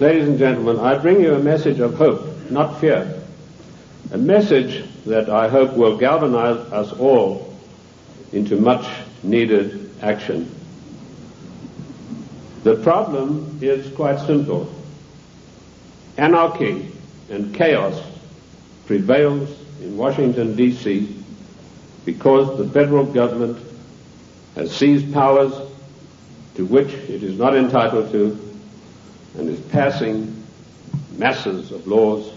Ladies and gentlemen, I bring you a message of hope, not fear. A message that I hope will galvanize us all into much needed action. The problem is quite simple. Anarchy and chaos prevails in Washington, D.C. because the federal government has seized powers to which it is not entitled to and is passing masses of laws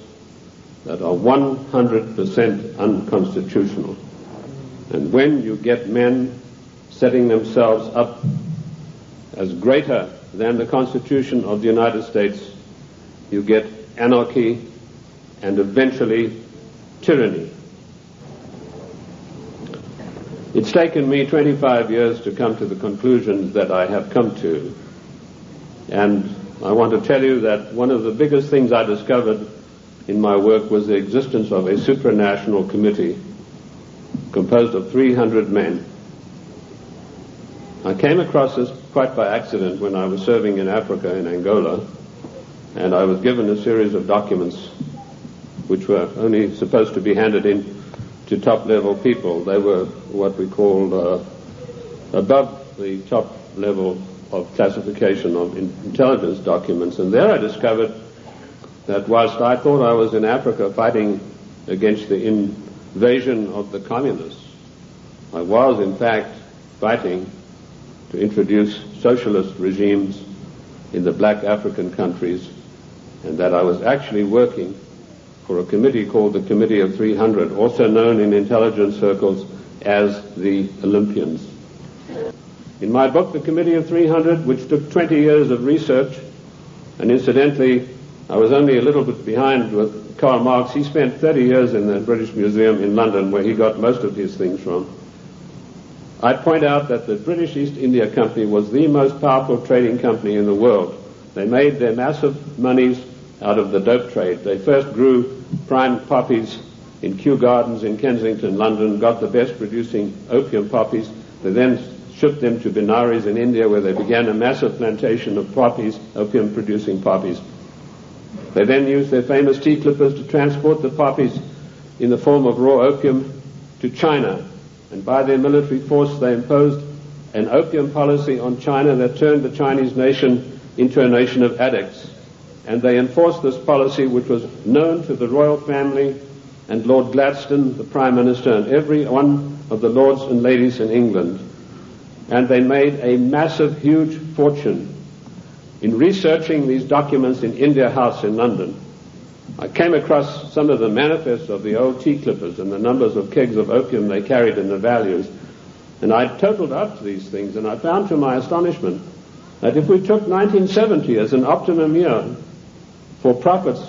that are 100% unconstitutional. And when you get men setting themselves up as greater than the Constitution of the United States, you get anarchy and eventually tyranny. It's taken me 25 years to come to the conclusions that I have come to. And I want to tell you that one of the biggest things I discovered in my work was the existence of a supranational committee composed of 300 men. I came across this quite by accident when I was serving in Africa, in Angola, and I was given a series of documents which were only supposed to be handed in to top-level people. They were what we called above the top level of classification of intelligence documents. And there I discovered that whilst I thought I was in Africa fighting against the invasion of the communists, I was in fact fighting to introduce socialist regimes in the black African countries, and that I was actually working for a committee called the Committee of 300, also known in intelligence circles as the Olympians. In my book, The Committee of 300, which took 20 years of research, and incidentally, I was only a little bit behind with Karl Marx. He spent 30 years in the British Museum in London, where he got most of his things from. I point out that the British East India Company was the most powerful trading company in the world. They made their massive monies out of the dope trade. They first grew prime poppies in Kew Gardens in Kensington, London, got the best producing opium poppies. They then shipped them to Benares in India, where they began a massive plantation of poppies, opium producing poppies. They then used their famous tea clippers to transport the poppies in the form of raw opium to China. And by their military force, they imposed an opium policy on China that turned the Chinese nation into a nation of addicts. And they enforced this policy, which was known to the royal family and Lord Gladstone, the Prime Minister, and every one of the lords and ladies in England. And they made a massive, huge fortune. In researching these documents in India House in London, I came across some of the manifests of the old tea clippers and the numbers of kegs of opium they carried and the values. And I totaled up these things, and I found to my astonishment that if we took 1970 as an optimum year for profits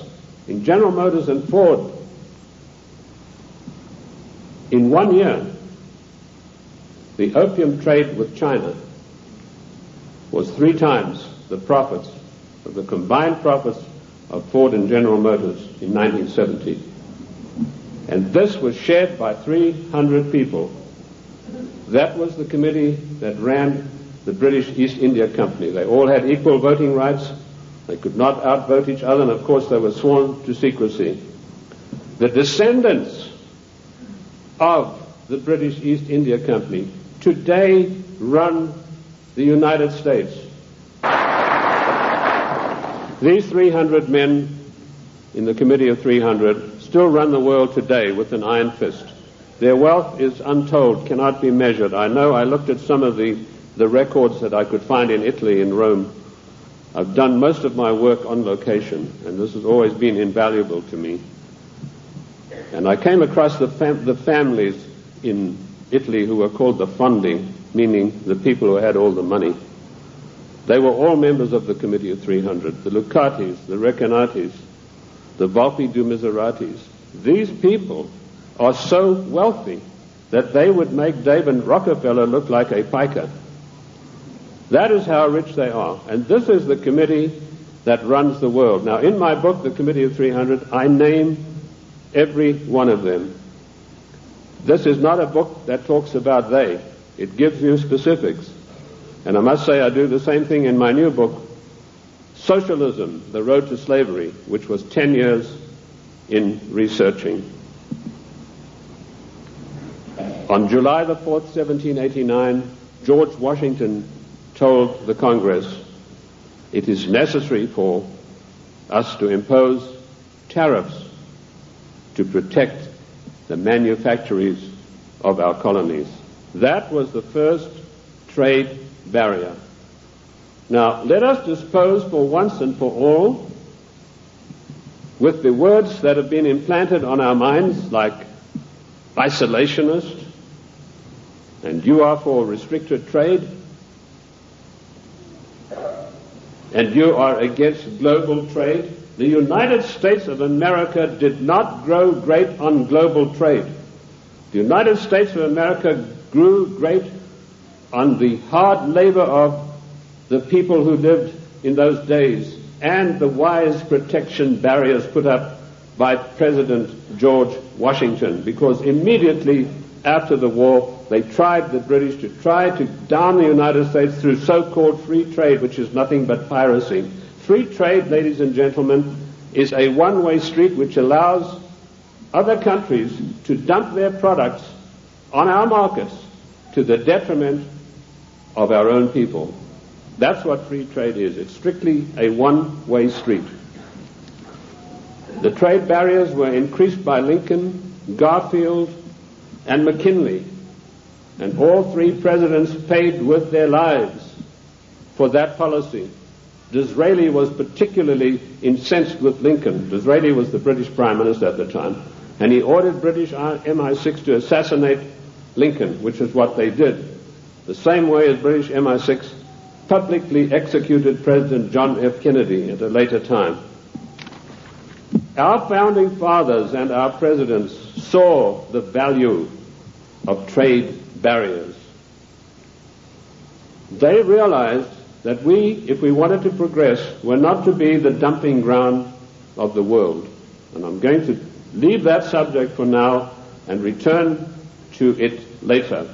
in General Motors and Ford, in 1 year, the opium trade with China was 3 times the profits of the combined profits of Ford and General Motors in 1970. And this was shared by 300 people. That was the committee that ran the British East India Company. They all had equal voting rights. They could not outvote each other, and of course they were sworn to secrecy. The descendants of the British East India Company today run the United States. These 300 men in the Committee of 300 still run the world today with an iron fist. Their wealth is untold, cannot be measured. I know, I looked at some of the records that I could find in Italy, in Rome. I've done most of my work on location, and this has always been invaluable to me. And I came across the families in Italy who were called the Fondi, meaning the people who had all the money. They were all members of the Committee of 300, the Lucatis, the Recanatis, the Volpi du Miseratis. These people are so wealthy that they would make David Rockefeller look like a piker. That is how rich they are. And this is the committee that runs the world. Now, in my book, The Committee of 300, I name every one of them. This is not a book that talks about they. It gives you specifics. And I must say I do the same thing in my new book, Socialism, The Road to Slavery, which was 10 years in researching. On July the 4th, 1789, George Washington told the Congress, it is necessary for us to impose tariffs to protect the manufactories of our colonies. That was the first trade barrier. Now, let us dispose for once and for all with the words that have been implanted on our minds, like isolationist, and you are for restricted trade, and you are against global trade. The United States of America did not grow great on global trade. The United States of America grew great on the hard labor of the people who lived in those days and the wise protection barriers put up by President George Washington, because immediately after the war they tried, the British, to try to down the United States through so-called free trade, which is nothing but piracy. Free trade, ladies and gentlemen, is a one-way street which allows other countries to dump their products on our markets to the detriment of our own people. That's what free trade is. It's strictly a one-way street. The trade barriers were increased by Lincoln, Garfield, and McKinley, and all three presidents paid with their lives for that policy. Disraeli was particularly incensed with Lincoln. Disraeli was the British Prime Minister at the time, and he ordered British MI6 to assassinate Lincoln, which is what they did, the same way as British MI6 publicly executed President John F. Kennedy at a later time. Our founding fathers and our presidents saw the value of trade barriers. They realized that we, if we wanted to progress, were not to be the dumping ground of the world. And I'm going to leave that subject for now and return to it later.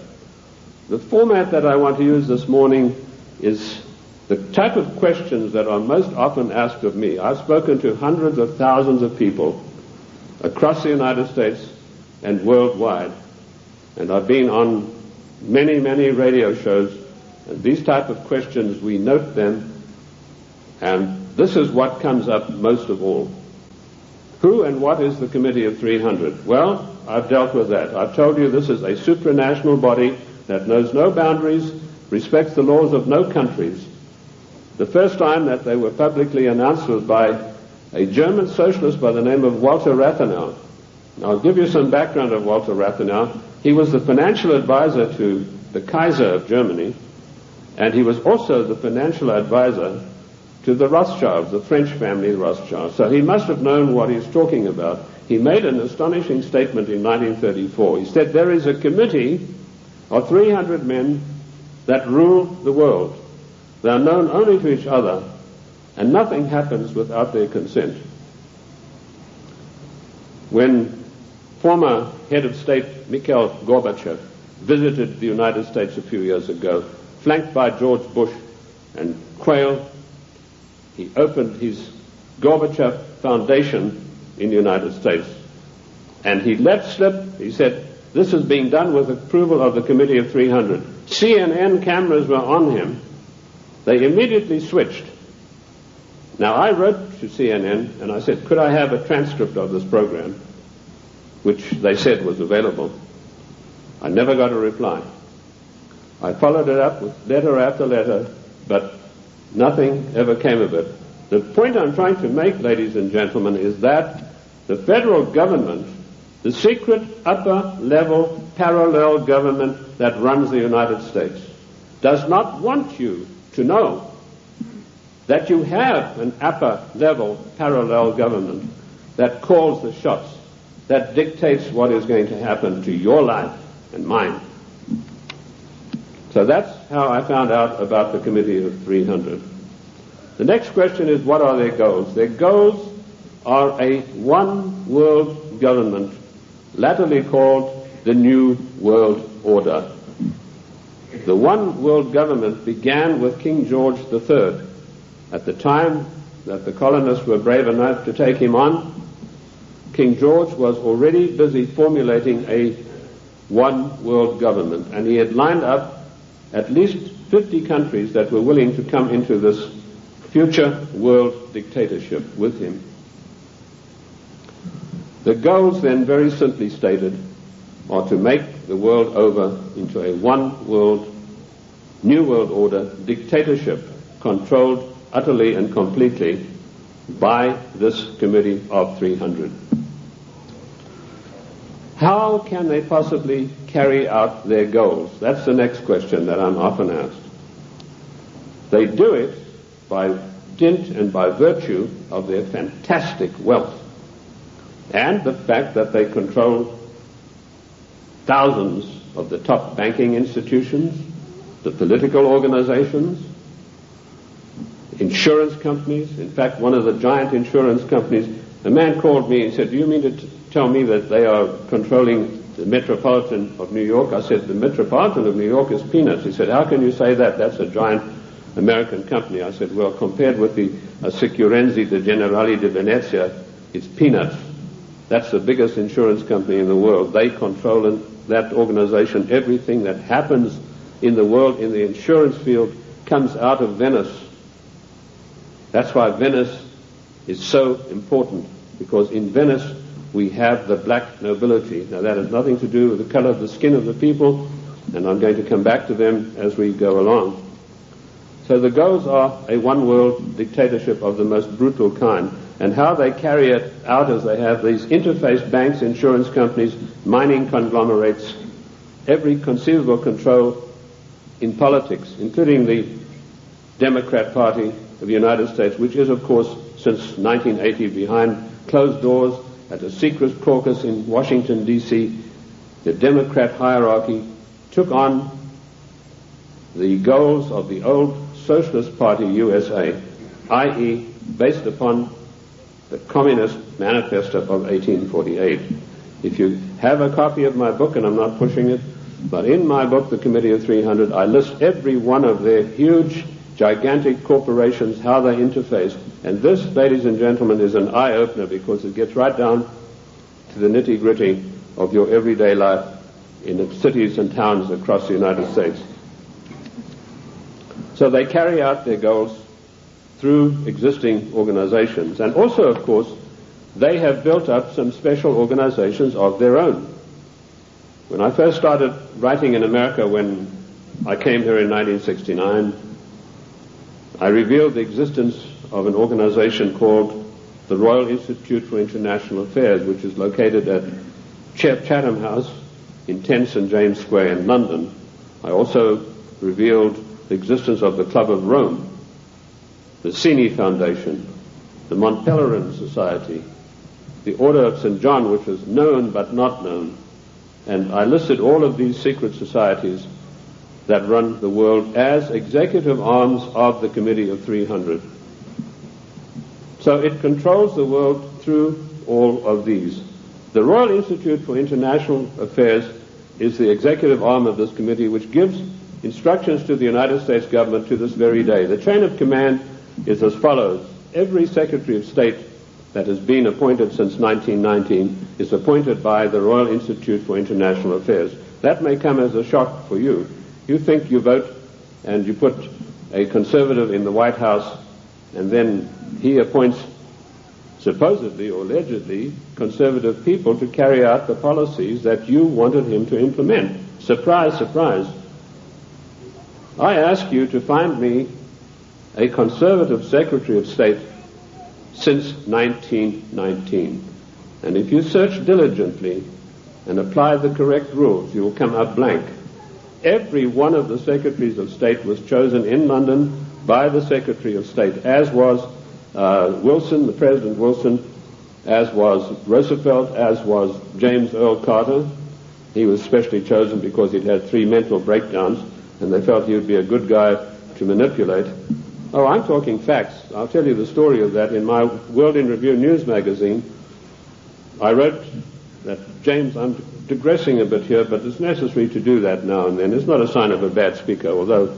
The format that I want to use this morning is the type of questions that are most often asked of me. I've spoken to hundreds of thousands of people across the United States and worldwide, and I've been on many, many radio shows, and these type of questions, we note them, and this is what comes up most of all. Who and what is the Committee of 300? Well, I've dealt with that. I've told you this is a supranational body that knows no boundaries, respects the laws of no countries. The first time that they were publicly announced was by a German socialist by the name of Walter Rathenau. Now, I'll give you some background of Walter Rathenau. He was the financial advisor to the Kaiser of Germany, and he was also the financial advisor to the Rothschilds, the French family Rothschild. So he must have known what he's talking about. He made an astonishing statement in 1934. He said, there is a committee of 300 men that rule the world. They are known only to each other, and nothing happens without their consent. When former head of state Mikhail Gorbachev visited the United States a few years ago, flanked by George Bush and Quayle, he opened his Gorbachev Foundation in the United States. And he let slip, he said, this is being done with approval of the Committee of 300. CNN cameras were on him. They immediately switched. Now, I wrote to CNN and I said, could I have a transcript of this program, which they said was available. I never got a reply. I followed it up with letter after letter, but nothing ever came of it. The point I'm trying to make, ladies and gentlemen, is that the federal government, the secret upper-level parallel government that runs the United States, does not want you to know that you have an upper-level parallel government that calls the shots, that dictates what is going to happen to your life and mine. So that's how I found out about the Committee of 300. The next question is, what are their goals? Their goals are a one-world government, latterly called the New World Order. The one-world government began with King George III. At the time that the colonists were brave enough to take him on, King George was already busy formulating a one world government, and he had lined up at least 50 countries that were willing to come into this future world dictatorship with him. The goals then, very simply stated, are to make the world over into a one world, new world order dictatorship controlled utterly and completely by this Committee of 300. How can they possibly carry out their goals? That's the next question that I'm often asked. They do it by dint and by virtue of their fantastic wealth and the fact that they control thousands of the top banking institutions, the political organizations, insurance companies. In fact, one of the giant insurance companies, a man called me and said, "Do you mean to tell me that they are controlling the Metropolitan of New York?" I said, "The Metropolitan of New York is peanuts." He said, "How can you say that? That's a giant American company." I said, "Well, compared with the Sicurezza de Generali di Venezia, it's peanuts. That's the biggest insurance company in the world. They control in that organization everything that happens in the world in the insurance field comes out of Venice. That's why Venice is so important, because in Venice we have the black nobility. Now that has nothing to do with the color of the skin of the people, and I'm going to come back to them as we go along. So the goals are a one-world dictatorship of the most brutal kind, and how they carry it out is they have these interface banks, insurance companies, mining conglomerates, every conceivable control in politics, including the Democrat Party of the United States, which is, of course, since 1980 behind closed doors at a secret caucus in Washington, D.C. The Democrat hierarchy took on the goals of the old Socialist Party USA, i.e. based upon the Communist Manifesto of 1848. If you have a copy of my book, and I'm not pushing it, but in my book, The Committee of 300, I list every one of their huge, gigantic corporations, how they interface. And this, ladies and gentlemen, is an eye-opener, because it gets right down to the nitty-gritty of your everyday life in the cities and towns across the United States. So they carry out their goals through existing organizations. And also, of course, they have built up some special organizations of their own. When I first started writing in America, when I came here in 1969, I revealed the existence of an organization called the Royal Institute for International Affairs, which is located at Chatham House in 10 St. James Square in London. I also revealed the existence of the Club of Rome, the Cini Foundation, the Mont Pelerin Society, the Order of St. John, which was known but not known. And I listed all of these secret societies that run the world as executive arms of the Committee of 300. So it controls the world through all of these. The Royal Institute for International Affairs is the executive arm of this committee, which gives instructions to the United States government to this very day. The chain of command is as follows. Every Secretary of State that has been appointed since 1919 is appointed by the Royal Institute for International Affairs. That may come as a shock for you. You think you vote and you put a conservative in the White House, and then he appoints supposedly or allegedly conservative people to carry out the policies that you wanted him to implement. Surprise, surprise. I ask you to find me a conservative Secretary of State since 1919. And if you search diligently and apply the correct rules, you will come up blank. Every one of the Secretaries of State was chosen in London by the Secretary of State, as was Wilson, the President Wilson, as was Roosevelt, as was James Earl Carter. He was specially chosen because he'd had 3 mental breakdowns, and they felt he would be a good guy to manipulate. Oh, I'm talking facts. I'll tell you the story of that. In my World in Review news magazine, I wrote that, James, I'm digressing a bit here, but it's necessary to do that now and then. It's not a sign of a bad speaker, although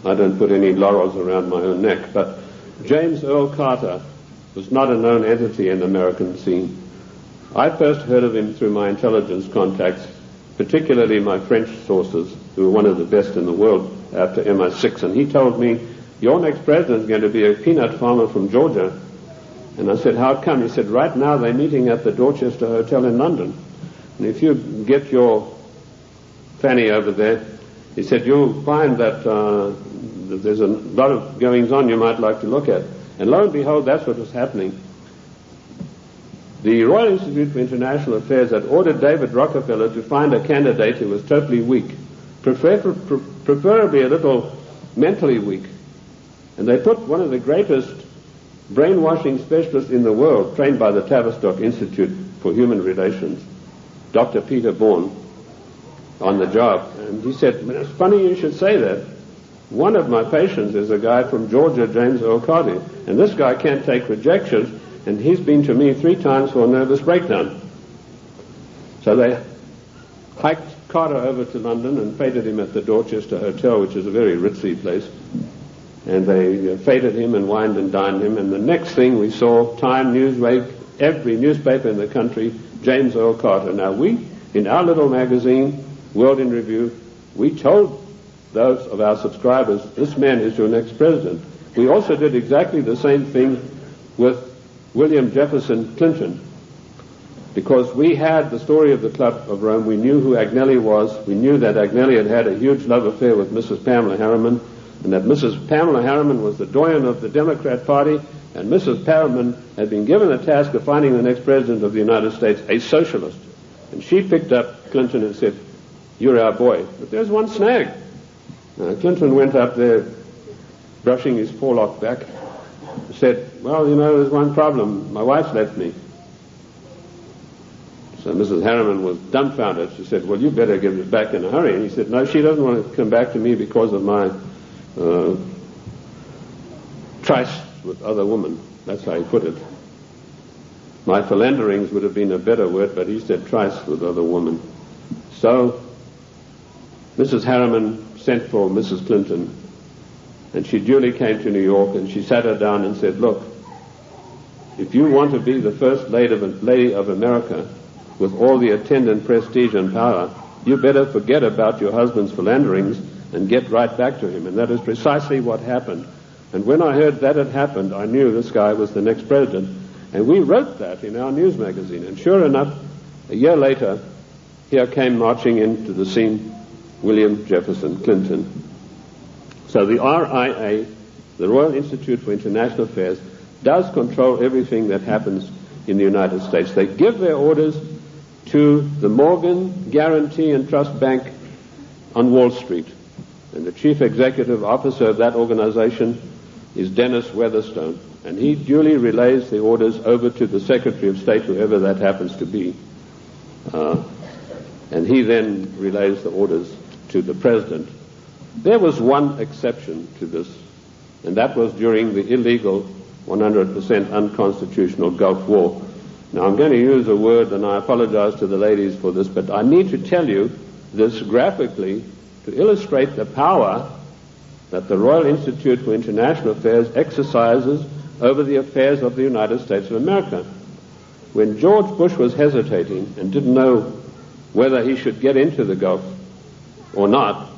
I don't put any laurels around my own neck. But James Earl Carter was not a known entity in the American scene. I first heard of him through my intelligence contacts, particularly my French sources, who were one of the best in the world after MI6, and he told me, your next president is going to be a peanut farmer from Georgia. And I said, how come? He said, right now they're meeting at the Dorchester Hotel in London. And if you get your Fanny over there, he said, you'll find that there's a lot of goings-on you might like to look at. And lo and behold, that's what was happening. The Royal Institute for International Affairs had ordered David Rockefeller to find a candidate who was totally weak, preferably a little mentally weak. And they put one of the greatest brainwashing specialists in the world, trained by the Tavistock Institute for Human Relations, Dr. Peter Bourne, on the job. And he said, it's funny you should say that. One of my patients is a guy from Georgia, James Earl Carter, and this guy can't take rejection, and he's been to me 3 times for a nervous breakdown. So they hiked Carter over to London and feted him at the Dorchester Hotel, which is a very ritzy place. And they feted him and wined and dined him, and the next thing we saw, Time, Newsweek, every newspaper in the country, James Earl Carter. Now we, in our little magazine, World in Review, we told those of our subscribers, this man is your next president. We also did exactly the same thing with William Jefferson Clinton, because we had the story of the Club of Rome. We knew who Agnelli was. We knew that Agnelli had had a huge love affair with Mrs. Pamela Harriman, and that Mrs. Pamela Harriman was the doyen of the Democrat Party, and Mrs. Harriman had been given the task of finding the next president of the United States, a socialist. And she picked up Clinton and said, you're our boy. But there's one snag. Clinton went up there, brushing his forelock back, and said, well, there's one problem. My wife's left me. So Mrs. Harriman was dumbfounded. She said, well, you better give it back in a hurry. And he said, no, she doesn't want to come back to me because of my tryst with other women. That's how he put it. My philanderings would have been a better word, but he said tryst with other women. So Mrs. Harriman sent for Mrs. Clinton, and she duly came to New York, and she sat her down and said, look, if you want to be the first lady of America with all the attendant prestige and power, you better forget about your husband's philanderings and get right back to him. And that is precisely what happened. And when I heard that had happened, I knew this guy was the next president. And we wrote that in our news magazine. And sure enough, a year later, here came marching into the scene William Jefferson Clinton. So the RIA, the Royal Institute for International Affairs, does control everything that happens in the United States. They give their orders to the Morgan Guarantee and Trust Bank on Wall Street. And the chief executive officer of that organization is Dennis Weatherstone. And he duly relays the orders over to the Secretary of State, whoever that happens to be. And he then relays the orders to the President. There was one exception to this, and that was during the illegal, 100% unconstitutional Gulf War. Now, I'm going to use a word, and I apologize to the ladies for this, but I need to tell you this graphically to illustrate the power that the Royal Institute for International Affairs exercises over the affairs of the United States of America. When George Bush was hesitating and didn't know whether he should get into the Gulf or not,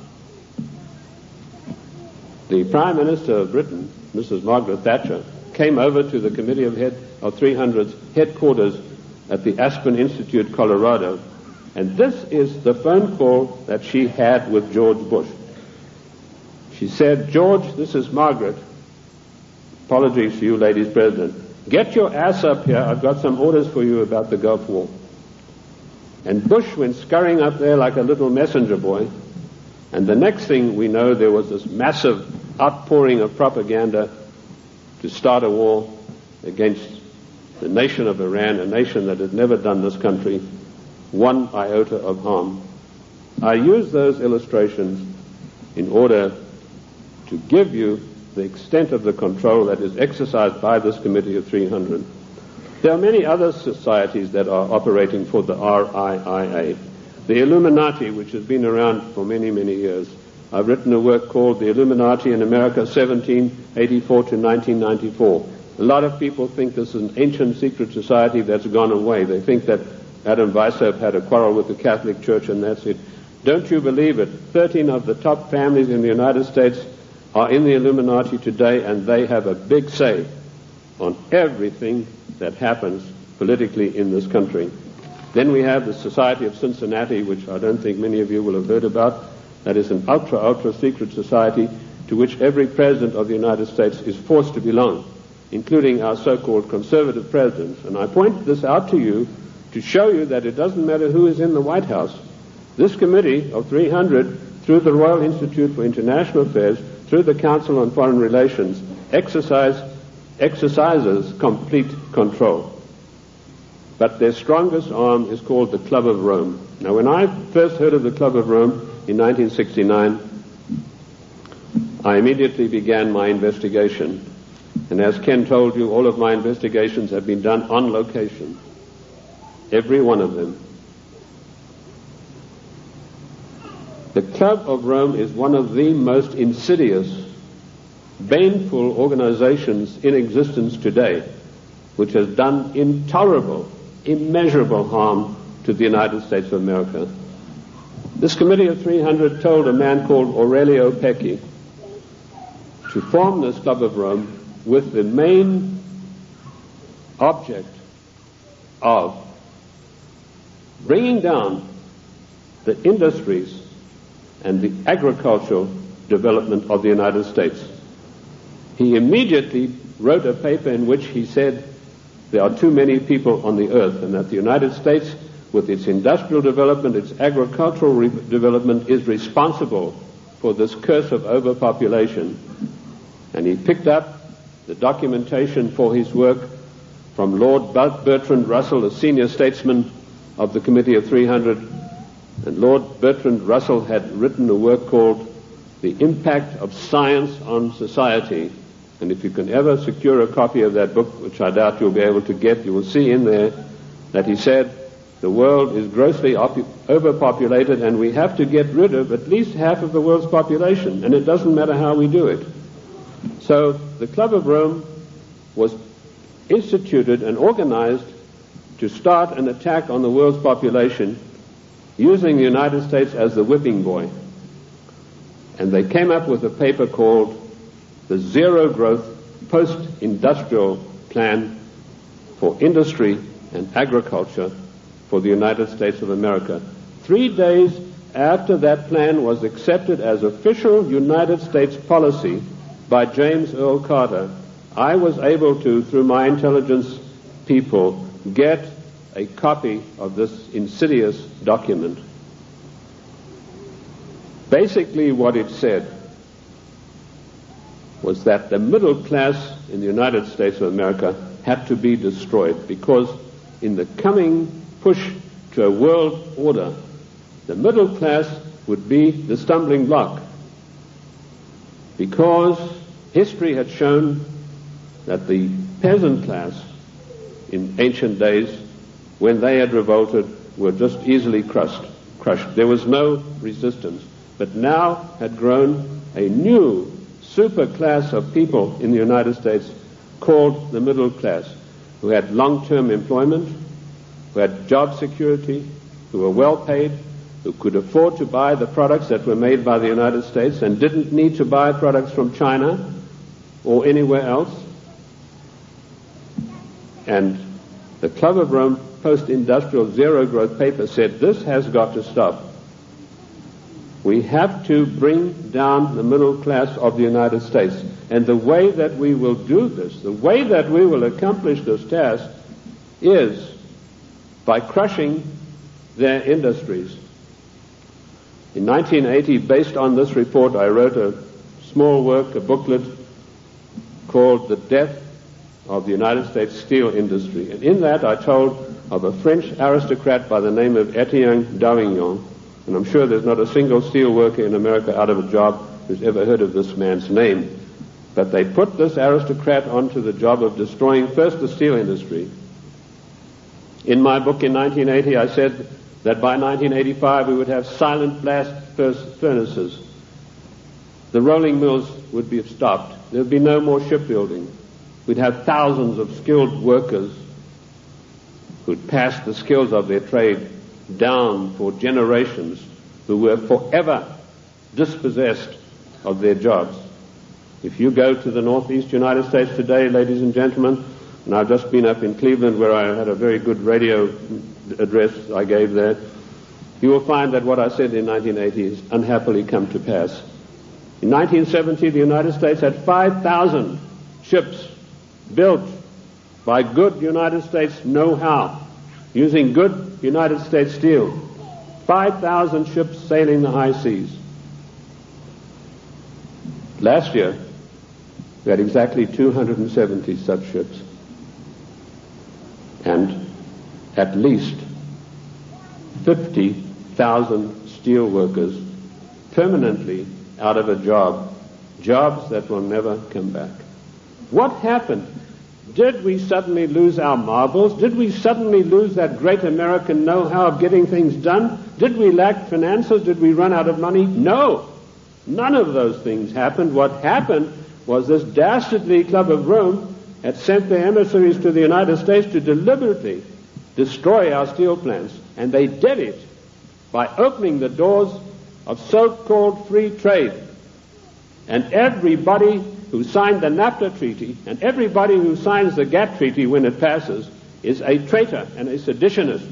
the Prime Minister of Britain, Mrs. Margaret Thatcher, came over to the Committee of 300's headquarters at the Aspen Institute, Colorado, and this is the phone call that she had with George Bush. She said, George, this is Margaret. Apologies to you, ladies president. Get your ass up here. I've got some orders for you about the Gulf War. And Bush went scurrying up there like a little messenger boy. And the next thing we know, there was this massive outpouring of propaganda to start a war against the nation of Iran, a nation that had never done this country one iota of harm. I use those illustrations in order to give you the extent of the control that is exercised by this Committee of 300. There are many other societies that are operating for the RIIA. The Illuminati, which has been around for many, many years. I've written a work called The Illuminati in America, 17 1984 to 1994. A lot of people think this is an ancient secret society that's gone away. They think that Adam Weishaupt had a quarrel with the Catholic Church and that's it. Don't you believe it? 13 of the top families in the United States are in the Illuminati today, and they have a big say on everything that happens politically in this country. Then we have the Society of Cincinnati, which I don't think many of you will have heard about. That is an ultra secret society to which every president of the United States is forced to belong, including our so-called conservative presidents. And I point this out to you to show you that it doesn't matter who is in the White House. This committee of 300, through the Royal Institute for International Affairs, through the Council on Foreign Relations, exercises complete control. But their strongest arm is called the Club of Rome. Now, when I first heard of the Club of Rome in 1969, I immediately began my investigation. And as Ken told you, all of my investigations have been done on location. Every one of them. The Club of Rome is one of the most insidious, baneful organizations in existence today, which has done intolerable, immeasurable harm to the United States of America. This committee of 300 told a man called Aurelio Pecci to form this Club of Rome with the main object of bringing down the industries and the agricultural development of the United States. He immediately wrote a paper in which he said there are too many people on the earth, and that the United States, with its industrial development, its agricultural development, is responsible for this curse of overpopulation. And he picked up the documentation for his work from Lord Bertrand Russell, a senior statesman of the Committee of 300. And Lord Bertrand Russell had written a work called The Impact of Science on Society. And if you can ever secure a copy of that book, which I doubt you'll be able to get, you will see in there that he said the world is grossly overpopulated and we have to get rid of at least half of the world's population, and it doesn't matter how we do it. So the Club of Rome was instituted and organized to start an attack on the world's population using the United States as the whipping boy. And they came up with a paper called the Zero Growth Post-Industrial Plan for Industry and Agriculture for the United States of America. 3 days after that plan was accepted as official United States policy by James Earl Carter, I was able to, through my intelligence people, get a copy of this insidious document. Basically what it said was that the middle class in the United States of America had to be destroyed, because in the coming push to a world order, the middle class would be the stumbling block, because history had shown that the peasant class in ancient days, when they had revolted, were just easily crushed. There was no resistance. But now had grown a new super class of people in the United States called the middle class, who had long-term employment, who had job security, who were well paid, who could afford to buy the products that were made by the United States and didn't need to buy products from China or anywhere else. And the Club of Rome post-industrial zero growth paper said this has got to stop. We have to bring down the middle class of the United States. And the way that we will do this, the way that we will accomplish this task, is by crushing their industries. In 1980, based on this report, I wrote a small work, a booklet, called The Death of the United States Steel Industry. And in that I told of a French aristocrat by the name of Etienne d'Avignon. And I'm sure there's not a single steel worker in America out of a job who's ever heard of this man's name. But they put this aristocrat onto the job of destroying first the steel industry. In my book in 1980, I said that by 1985 we would have silent blast furnaces. The rolling mills would be stopped. There would be no more shipbuilding. We'd have thousands of skilled workers who'd passed the skills of their trade down for generations, who were forever dispossessed of their jobs. If you go to the northeast United States today, ladies and gentlemen, and I've just been up in Cleveland where I had a very good radio address I gave there, you will find that what I said in 1980 has unhappily come to pass. In 1970, the United States had 5,000 ships built by good United States know-how, using good United States steel. 5,000 ships sailing the high seas. Last year, we had exactly 270 such ships, and at least 50,000 steel workers permanently out of a job, jobs that will never come back. What happened? Did we suddenly lose our marbles? Did we suddenly lose that great American know-how of getting things done? Did we lack finances? Did we run out of money? No. None of those things happened. What happened was this dastardly Club of Rome had sent their emissaries to the United States to deliberately destroy our steel plants. And they did it by opening the doors of so-called free trade. And everybody who signed the NAFTA treaty and everybody who signs the GATT treaty when it passes is a traitor and a seditionist.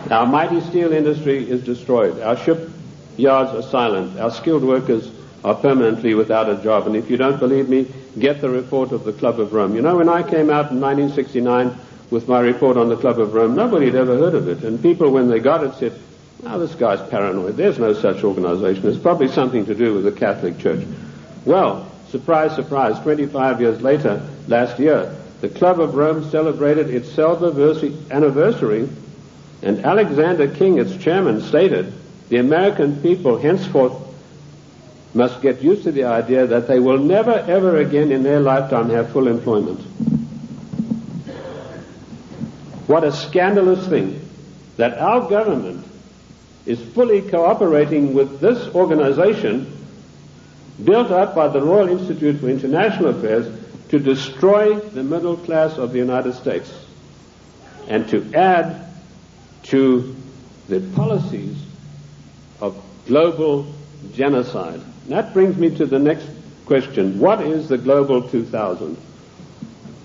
Our mighty steel industry is destroyed. Our shipyards are silent. Our skilled workers are permanently without a job. And if you don't believe me, get the report of the Club of Rome. You know, when I came out in 1969 with my report on the Club of Rome, nobody had ever heard of it. And people, when they got it, said, "Oh, this guy's paranoid. There's no such organization. It's probably something to do with the Catholic Church." Well, surprise, surprise, 25 years later, last year, the Club of Rome celebrated its anniversary, and Alexander King, its chairman, stated, "The American people henceforth must get used to the idea that they will never, ever again in their lifetime have full employment." What a scandalous thing that our government is fully cooperating with this organization built up by the Royal Institute for International Affairs to destroy the middle class of the United States and to add to the policies of global genocide. And that brings me to the next question. What is the Global 2000?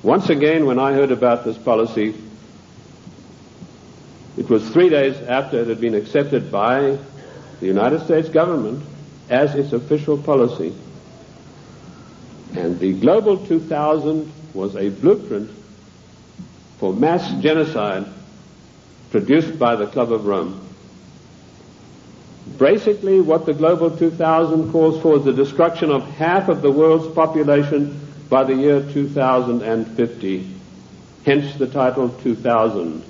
Once again, when I heard about this policy, it was 3 days after it had been accepted by the United States government as its official policy. And the Global 2000 was a blueprint for mass genocide produced by the Club of Rome. Basically, what the Global 2000 calls for is the destruction of half of the world's population by the year 2050. Hence the title 2000.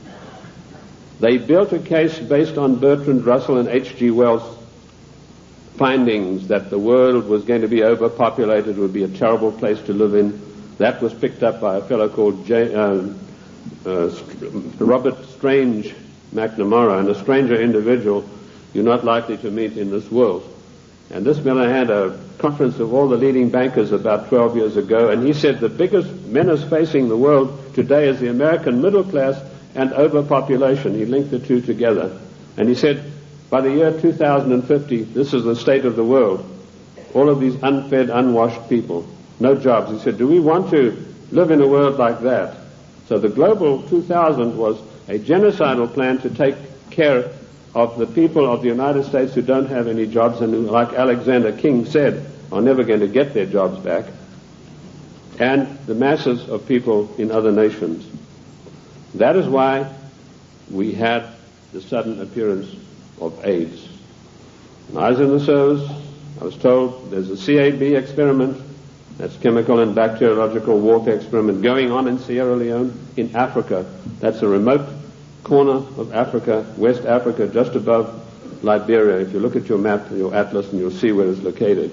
They built a case based on Bertrand Russell and H.G. Wells' findings that the world was going to be overpopulated, would be a terrible place to live in. That was picked up by a fellow called Robert Strange McNamara, and a stranger individual you're not likely to meet in this world. And this Miller had a conference of all the leading bankers about 12 years ago, and he said the biggest menace facing the world today is the American middle class and overpopulation. He linked the two together. And he said, by the year 2050, this is the state of the world. All of these unfed, unwashed people, no jobs. He said, do we want to live in a world like that? So the Global 2000 was a genocidal plan to take care of the people of the United States who don't have any jobs and who, like Alexander King said, are never going to get their jobs back, and the masses of people in other nations. That is why we had the sudden appearance of AIDS. When I was in the service, I was told there's a CAB experiment, that's chemical and bacteriological warfare experiment, going on in Sierra Leone, in Africa. That's a remote corner of Africa, West Africa, just above Liberia. If you look at your map, your atlas, and you'll see where it's located.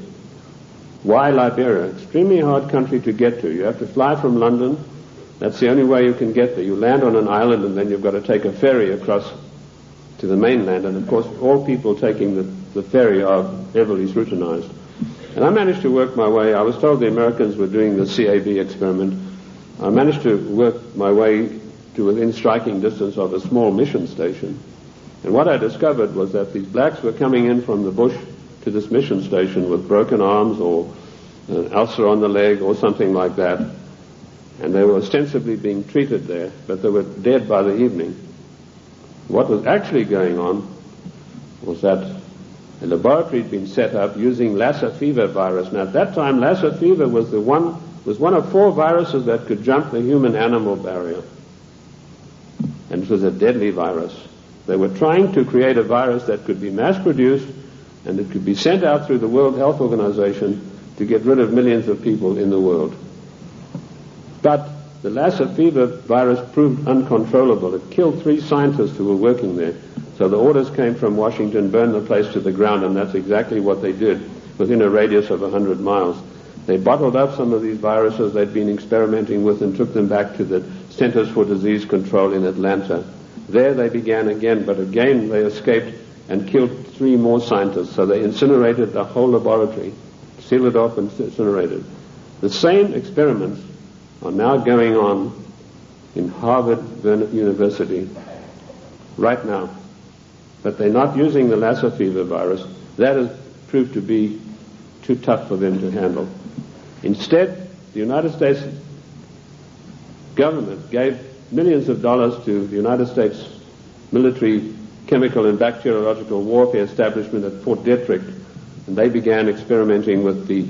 Why Liberia? Extremely hard country to get to. You have to fly from London. That's the only way you can get there. You land on an island, and then you've got to take a ferry across to the mainland, and of course all people taking the ferry are heavily scrutinized. And I managed to work my way. I was told the Americans were doing the CAB experiment. I managed to work my way to within striking distance of a small mission station. And what I discovered was that these blacks were coming in from the bush to this mission station with broken arms or an ulcer on the leg or something like that. And they were ostensibly being treated there, but they were dead by the evening. What was actually going on was that a laboratory had been set up using Lassa fever virus. Now at that time, Lassa fever was one of 4 viruses that could jump the human-animal barrier. And it was a deadly virus. They were trying to create a virus that could be mass-produced and it could be sent out through the World Health Organization to get rid of millions of people in the world. But the Lassa fever virus proved uncontrollable. It killed 3 scientists who were working there. So the orders came from Washington, burn the place to the ground, and that's exactly what they did within a radius of 100 miles. They bottled up some of these viruses they'd been experimenting with and took them back to the Centers for Disease Control in Atlanta. There they began again, but again they escaped and killed 3 more scientists. So they incinerated the whole laboratory, sealed it off and incinerated. The same experiments are now going on in Harvard University right now. But they're not using the Lassa fever virus. That has proved to be too tough for them to handle. Instead, the United States government gave millions of dollars to the United States military chemical and bacteriological warfare establishment at Fort Detrick, and they began experimenting with the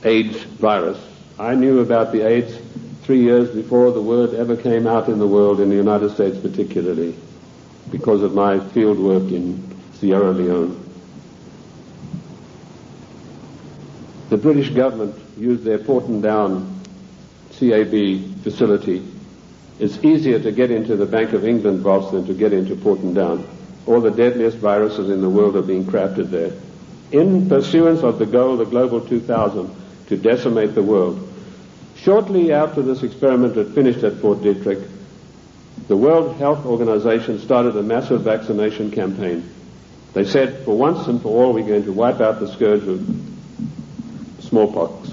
AIDS virus. I knew about the AIDS 3 years before the word ever came out in the world, in the United States particularly, because of my field work in Sierra Leone. The British government used their Portondown CAB facility. It's easier to get into the Bank of England vaults than to get into Portondown. All the deadliest viruses in the world are being crafted there, in pursuance of the goal, the Global 2000, to decimate the world. Shortly after this experiment had finished at Fort Detrick, the World Health Organization started a massive vaccination campaign. They said, for once and for all, we're going to wipe out the scourge of smallpox.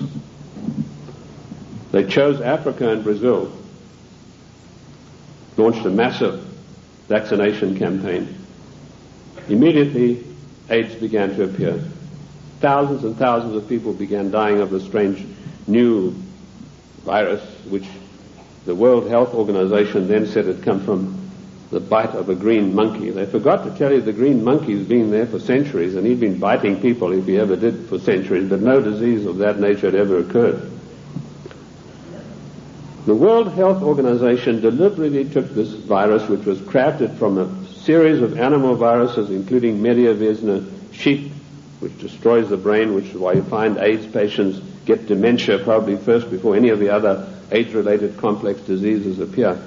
They chose Africa and Brazil, launched a massive vaccination campaign. Immediately, AIDS began to appear. Thousands and thousands of people began dying of the strange new virus, which the World Health Organization then said had come from the bite of a green monkey. They forgot to tell you the green monkey's been there for centuries, and he'd been biting people, if he ever did, for centuries, but no disease of that nature had ever occurred. The World Health Organization deliberately took this virus, which was crafted from a series of animal viruses, including Mediavirus sheep, which destroys the brain, which is why you find AIDS patients get dementia probably first before any of the other AIDS-related complex diseases appear.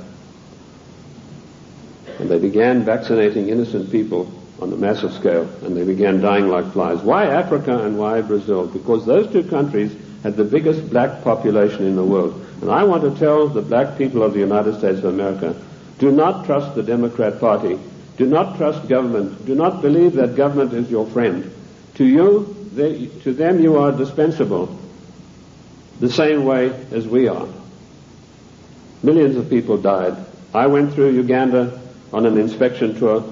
And they began vaccinating innocent people on a massive scale, and they began dying like flies. Why Africa and why Brazil? Because those 2 countries had the biggest black population in the world. And I want to tell the black people of the United States of America, do not trust the Democrat Party. Do not trust government. Do not believe that government is your friend. To them you are dispensable, the same way as we are. Millions of people died. I went through Uganda on an inspection tour,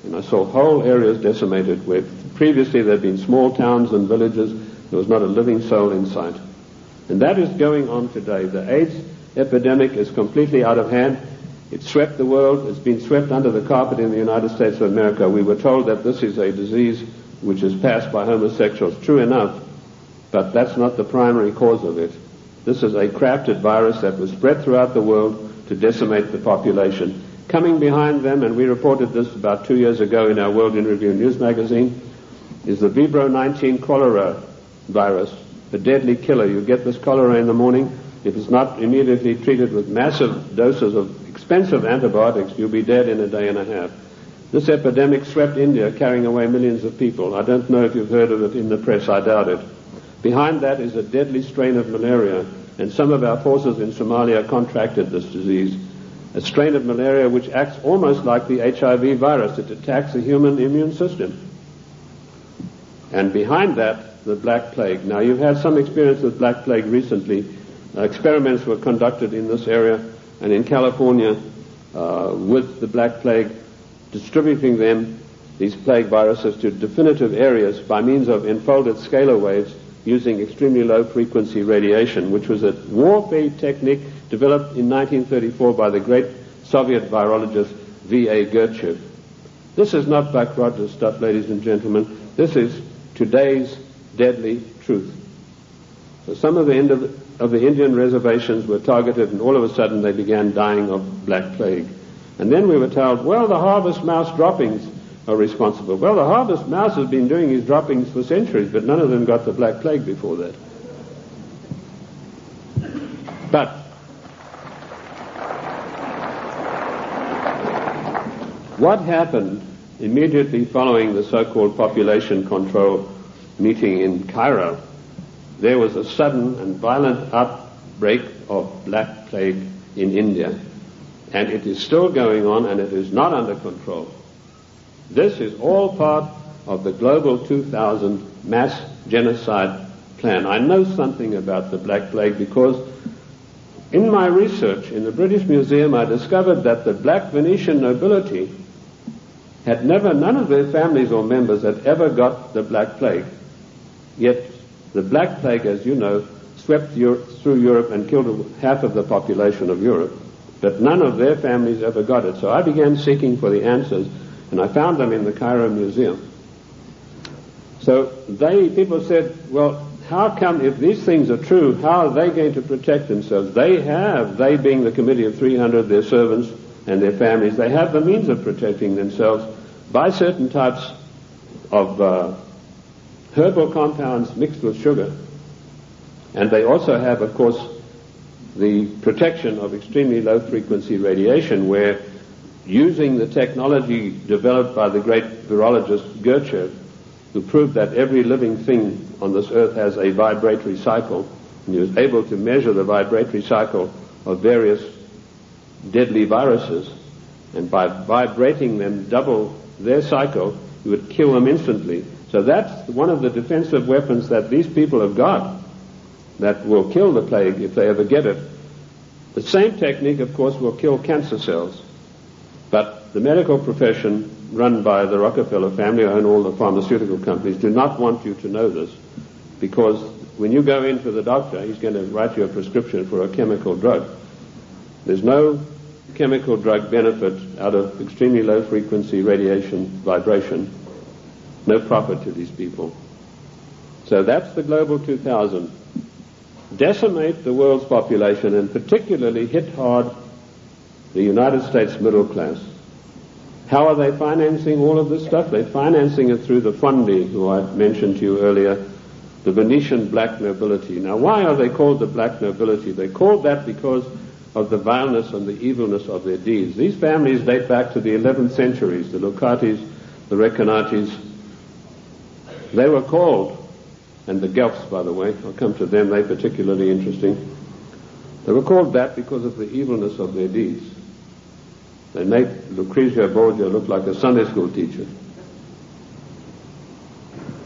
and I saw whole areas decimated where previously there had been small towns and villages. There was not a living soul in sight. And that is going on today. The AIDS epidemic is completely out of hand. It swept the world. It's been swept under the carpet in the United States of America. We were told that this is a disease which is passed by homosexuals. True enough, but that's not the primary cause of it. This is a crafted virus that was spread throughout the world to decimate the population. Coming behind them, and we reported this about 2 years ago in our World in Review news magazine, is the Vibro 19 cholera virus, a deadly killer. You get this cholera in the morning. If it's not immediately treated with massive doses of expensive antibiotics, you'll be dead in a day and a half. This epidemic swept India, carrying away millions of people. I don't know if you've heard of it in the press. I doubt it. Behind that is a deadly strain of malaria, and some of our forces in Somalia contracted this disease. a strain of malaria which acts almost like the HIV virus. It attacks the human immune system. And behind that, the Black Plague. Now, you've had some experience with Black Plague recently. Experiments were conducted in this area and in California with the Black Plague, distributing them, these plague viruses, to definitive areas by means of enfolded scalar waves using extremely low frequency radiation, which was a warfare technique developed in 1934 by the great Soviet virologist V.A. Gertchev. This is not Buck Rogers stuff, ladies and gentlemen. This is today's deadly truth. So some of the Indian reservations were targeted, and all of a sudden they began dying of Black Plague. And then we were told, well, the harvest mouse droppings are responsible. Well, the harvest mouse has been doing his droppings for centuries, but none of them got the Black Plague before that. But what happened immediately following the so-called population control meeting in Cairo? There was a sudden and violent outbreak of Black Plague in India, and it is still going on, and it is not under control. This is all part of the Global 2000 mass genocide plan. I know something about the Black Plague because in my research in the British Museum I discovered that the black Venetian nobility had none of their families or members had ever got the Black Plague. Yet the Black Plague, as you know, swept through Europe and killed half of the population of Europe. But none of their families ever got it. So I began seeking for the answers, and I found them in the Cairo Museum. So people said, well, how come, if these things are true, how are they going to protect themselves? They being the Committee of 300, their servants and their families, they have the means of protecting themselves by certain types of herbal compounds mixed with sugar. And they also have, of course, the protection of extremely low frequency radiation, where using the technology developed by the great virologist Gertchev, who proved that every living thing on this earth has a vibratory cycle, and he was able to measure the vibratory cycle of various deadly viruses, and by vibrating them double their cycle, he would kill them instantly. So that's one of the defensive weapons that these people have got that will kill the plague if they ever get it. The same technique, of course, will kill cancer cells. But the medical profession, run by the Rockefeller family, who own all the pharmaceutical companies, do not want you to know this, because when you go in for the doctor, he's going to write you a prescription for a chemical drug. There's no chemical drug benefit out of extremely low frequency radiation vibration. No profit to these people. So that's the Global 2000. Decimate the world's population, and particularly hit hard the United States middle class. How are they financing all of this stuff? They're financing it through the Fondi, who I mentioned to you earlier, the Venetian black nobility. Now, why are they called the black nobility? They're called that because of the vileness and the evilness of their deeds. These families date back to the 11th centuries, the Lucatis, the Recanati. They were called, and the Guelphs, by the way, I'll come to them, they're particularly interesting. They were called that because of the evilness of their deeds. They make Lucrezia Borgia look like a Sunday school teacher.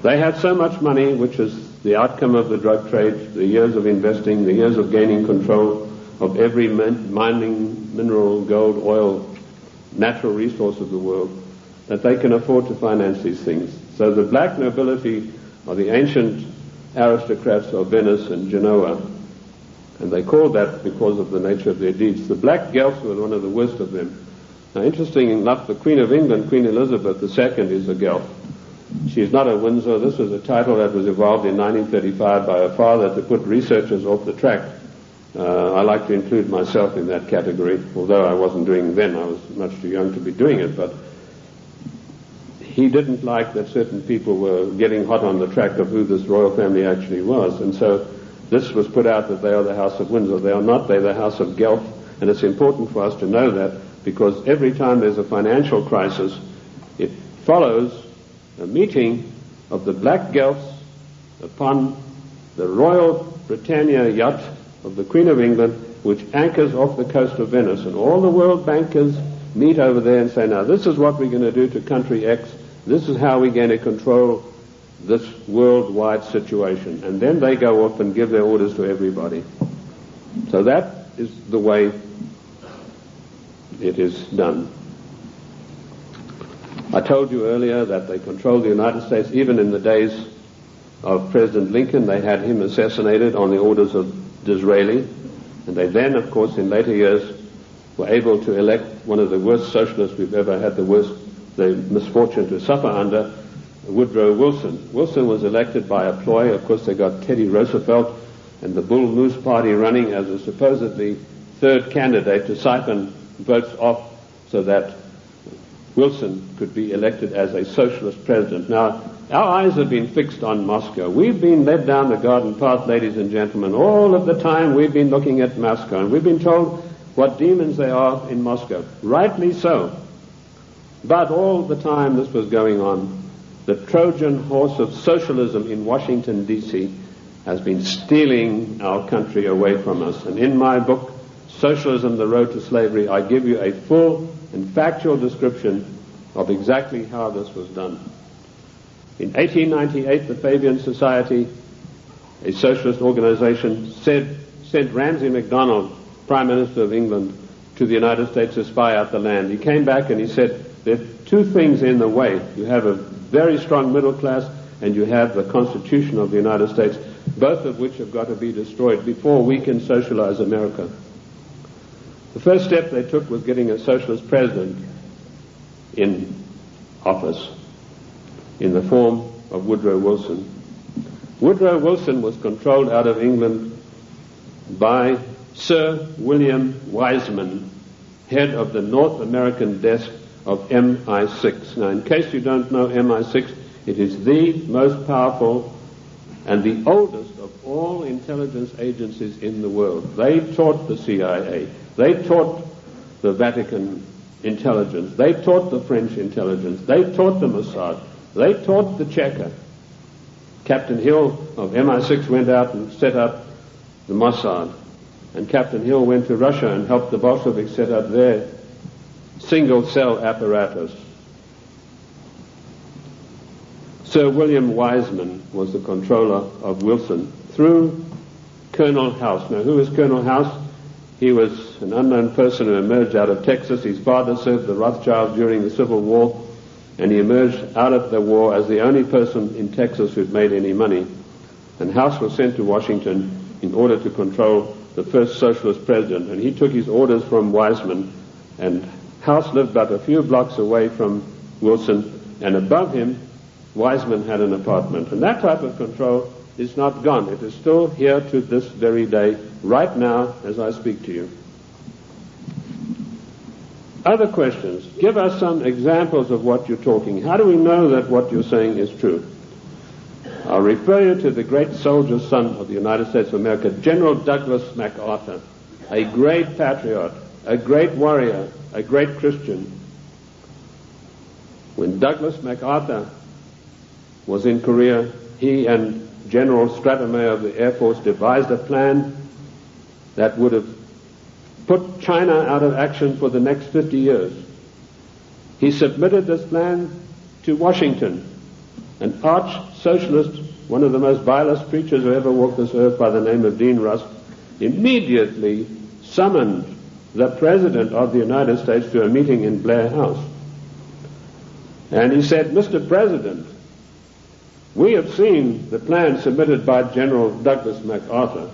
They had so much money, which is the outcome of the drug trade, the years of investing, the years of gaining control of every mining, mineral, gold, oil, natural resource of the world, that they can afford to finance these things. So the black nobility are the ancient aristocrats of Venice and Genoa, and they called that because of the nature of their deeds. The black Guelphs were one of the worst of them. Now, interesting enough, the Queen of England, Queen Elizabeth II, is a Guelph. She's not a Windsor. This was a title that was evolved in 1935 by her father to put researchers off the track. I like to include myself in that category, although I wasn't doing it then. I was much too young to be doing it, but he didn't like that certain people were getting hot on the track of who this royal family actually was, and so this was put out that they are the House of Windsor. They are not. They're the House of Guelph, and it's important for us to know that, because every time there's a financial crisis, it follows a meeting of the black Guelphs upon the Royal Britannia yacht of the Queen of England which anchors off the coast of Venice, and all the world bankers meet over there and say, now this is what we're going to do to country X, this is how we're going to control this worldwide situation. And then they go off and give their orders to everybody. So that is the way it is done. I told you earlier that they controlled the United States. Even in the days of President Lincoln, they had him assassinated on the orders of Disraeli. And they then, of course, in later years, were able to elect one of the worst socialists we've ever had the misfortune to suffer under, Woodrow Wilson. Wilson was elected by a ploy. Of course, they got Teddy Roosevelt and the Bull Moose Party running as a supposedly third candidate to siphon votes off so that Wilson could be elected as a socialist president. Now, our eyes have been fixed on Moscow. We've been led down the garden path, ladies and gentlemen. All of the time we've been looking at Moscow, and we've been told what demons they are in Moscow. Rightly so. But all the time this was going on, the Trojan horse of socialism in Washington, D.C. has been stealing our country away from us. And in my book, Socialism, The Road to Slavery, I give you a full and factual description of exactly how this was done. In 1898, the Fabian Society, a socialist organization, sent Ramsay MacDonald, Prime Minister of England, to the United States to spy out the land. He came back and he said, there are two things in the way. You have a very strong middle class and you have the Constitution of the United States, both of which have got to be destroyed before we can socialize America. The first step they took was getting a socialist president in office in the form of Woodrow Wilson. Woodrow Wilson was controlled out of England by Sir William Wiseman, head of the North American desk of MI6. Now, in case you don't know MI6, it is the most powerful and the oldest of all intelligence agencies in the world. They taught the CIA. They taught the Vatican intelligence. They taught the French intelligence. They taught the Mossad. They taught the Cheka. Captain Hill of MI6 went out and set up the Mossad. And Captain Hill went to Russia and helped the Bolsheviks set up their single-cell apparatus. Sir William Wiseman was the controller of Wilson through Colonel House. Now, who is Colonel House? He was an unknown person who emerged out of Texas. His father served the Rothschilds during the Civil War, and he emerged out of the war as the only person in Texas who'd made any money. And House was sent to Washington in order to control the first socialist president, and he took his orders from Wiseman, and House lived but a few blocks away from Wilson, and above him, Wiseman had an apartment. And that type of control is not gone. It is still here to this very day, right now, as I speak to you. Other questions? Give us some examples of what you're talking. How do we know that what you're saying is true? I'll refer you to the great soldier son of the United States of America, General Douglas MacArthur, a great patriot, a great warrior, a great Christian. When Douglas MacArthur was in Korea, he and General Stratemeyer of the Air Force devised a plan that would have put China out of action for the next 50 years. He submitted this plan to Washington. An arch-socialist, one of the most vilest preachers who ever walked this earth by the name of Dean Rusk, immediately summoned the President of the United States to a meeting in Blair House. And he said, Mr. President, we have seen the plan submitted by General Douglas MacArthur,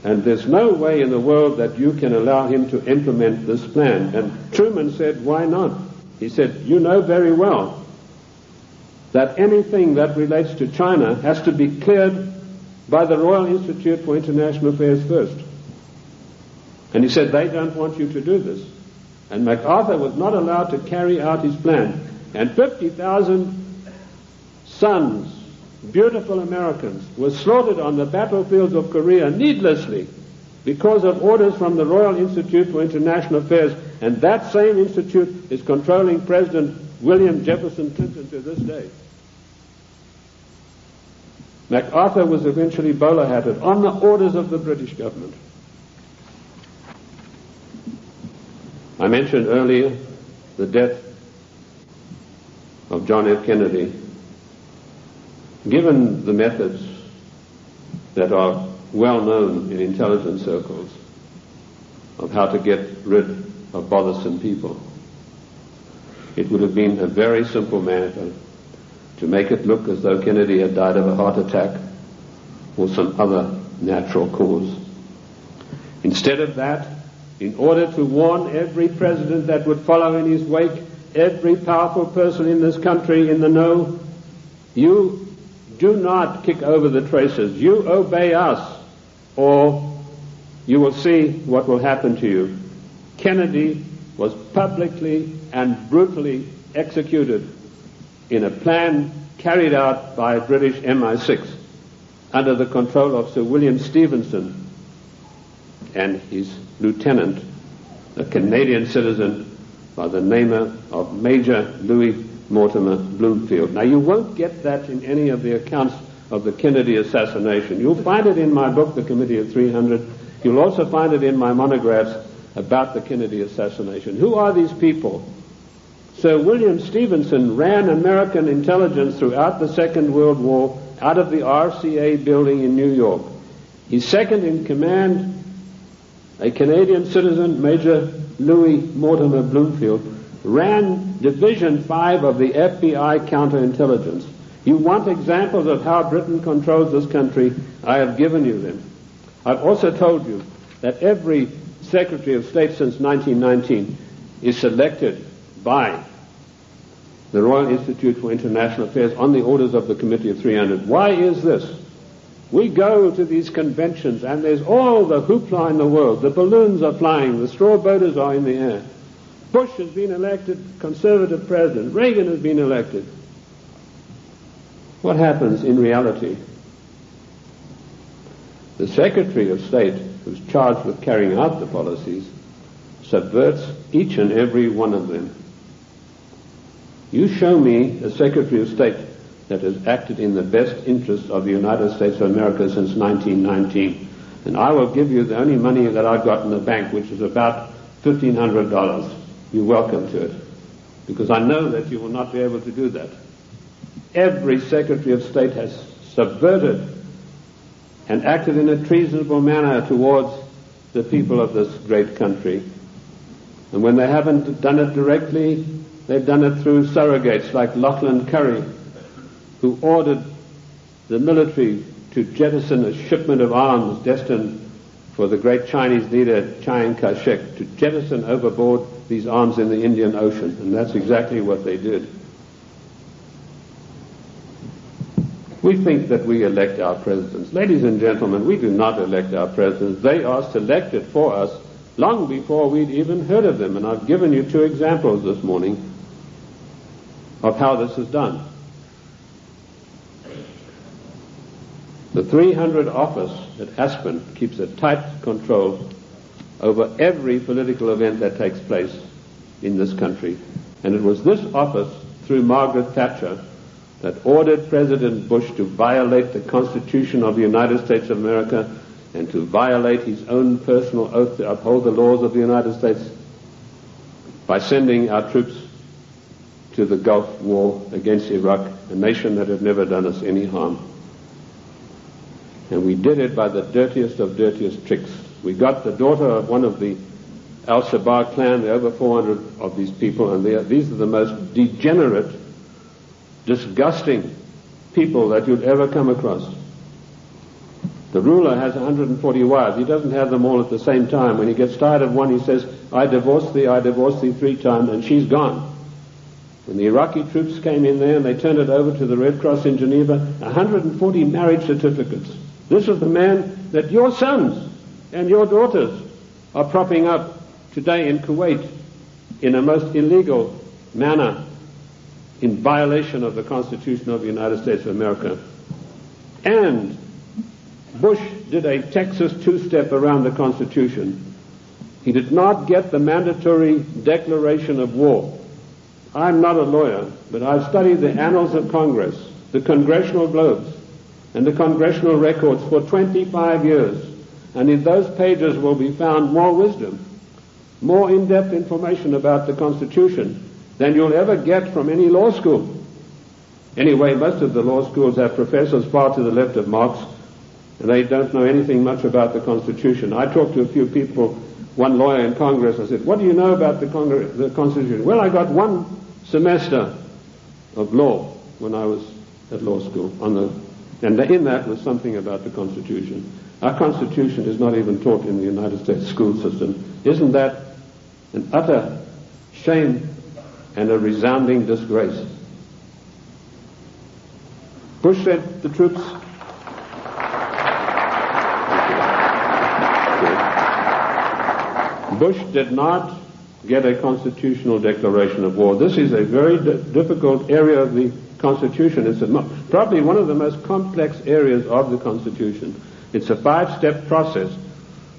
and there's no way in the world that you can allow him to implement this plan. And Truman said, why not? He said, you know very well that anything that relates to China has to be cleared by the Royal Institute for International Affairs first. And he said, they don't want you to do this. And MacArthur was not allowed to carry out his plan. And 50,000 sons, beautiful Americans, were slaughtered on the battlefields of Korea needlessly because of orders from the Royal Institute for International Affairs. And that same institute is controlling President William Jefferson Clinton to this day. MacArthur was eventually bowler-hatted on the orders of the British government. I mentioned earlier the death of John F. Kennedy. Given the methods that are well known in intelligence circles of how to get rid of bothersome people, it would have been a very simple matter to make it look as though Kennedy had died of a heart attack or some other natural cause. Instead of that, in order to warn every president that would follow in his wake, every powerful person in this country in the know, you do not kick over the traces. You obey us, or you will see what will happen to you. Kennedy was publicly and brutally executed in a plan carried out by British MI6 under the control of Sir William Stevenson and his lieutenant, a Canadian citizen by the name of Major Louis Mortimer Bloomfield. Now, you won't get that in any of the accounts of the Kennedy assassination. You'll find it in my book, The Committee of 300. You'll also find it in my monographs about the Kennedy assassination. Who are these people? Sir William Stevenson ran American intelligence throughout the Second World War out of the RCA building in New York. His second in command, a Canadian citizen, Major Louis Mortimer Bloomfield, ran Division 5 of the FBI counterintelligence. You want examples of how Britain controls this country? I have given you them. I've also told you that every Secretary of State since 1919 is selected by the Royal Institute for International Affairs on the orders of the Committee of 300. Why is this? We go to these conventions and there's all the hoopla in the world. The balloons are flying, the straw boaters are in the air. Bush has been elected conservative president. Reagan has been elected. What happens in reality? The Secretary of State, who's charged with carrying out the policies, subverts each and every one of them. You show me a Secretary of State that has acted in the best interest of the United States of America since 1919, and I will give you the only money that I've got in the bank, which is about $1,500. You're welcome to it, because I know that you will not be able to do that. Every Secretary of State has subverted and acted in a treasonable manner towards the people of this great country. And when they haven't done it directly, they've done it through surrogates like Lachlan Curry, who ordered the military to jettison a shipment of arms destined for the great Chinese leader Chiang Kai-shek, to jettison overboard these arms in the Indian Ocean. And that's exactly what they did. We think that we elect our presidents. Ladies and gentlemen, we do not elect our presidents. They are selected for us long before we'd even heard of them. And I've given you 2 examples this morning of how this is done. The 300 office at Aspen keeps a tight control over every political event that takes place in this country. And it was this office, through Margaret Thatcher, that ordered President Bush to violate the Constitution of the United States of America and to violate his own personal oath to uphold the laws of the United States by sending our troops to the Gulf War against Iraq, a nation that had never done us any harm. And we did it by the dirtiest of dirtiest tricks. We got the daughter of one of the Al-Shabaab clan, there are over 400 of these people, and these are the most degenerate, disgusting people that you'd ever come across. The ruler has 140 wives. He doesn't have them all at the same time. When he gets tired of one, he says, I divorced thee 3 times, and she's gone. When the Iraqi troops came in there and they turned it over to the Red Cross in Geneva, 140 marriage certificates. This is the man that your sons and your daughters are propping up today in Kuwait in a most illegal manner, in violation of the Constitution of the United States of America. And Bush did a Texas 2-step around the Constitution. He did not get the mandatory declaration of war. I'm not a lawyer, but I've studied the annals of Congress, the Congressional Globes, and the Congressional records for 25 years. And in those pages will be found more wisdom more in-depth information about the Constitution than you'll ever get from any law school. Anyway, most of the law schools have professors far to the left of Marx, and they don't know anything much about the Constitution. I talked to a few people, one lawyer in Congress. I said, what do you know about the Constitution? Well, I got one semester of law when I was at law school, and in that was something about the Constitution. Our Constitution is not even taught in the United States school system. Isn't that an utter shame and a resounding disgrace? Bush said the troops... Bush did not get a constitutional declaration of war. This is a very difficult area of the Constitution. It's probably one of the most complex areas of the Constitution. It's a 5-step process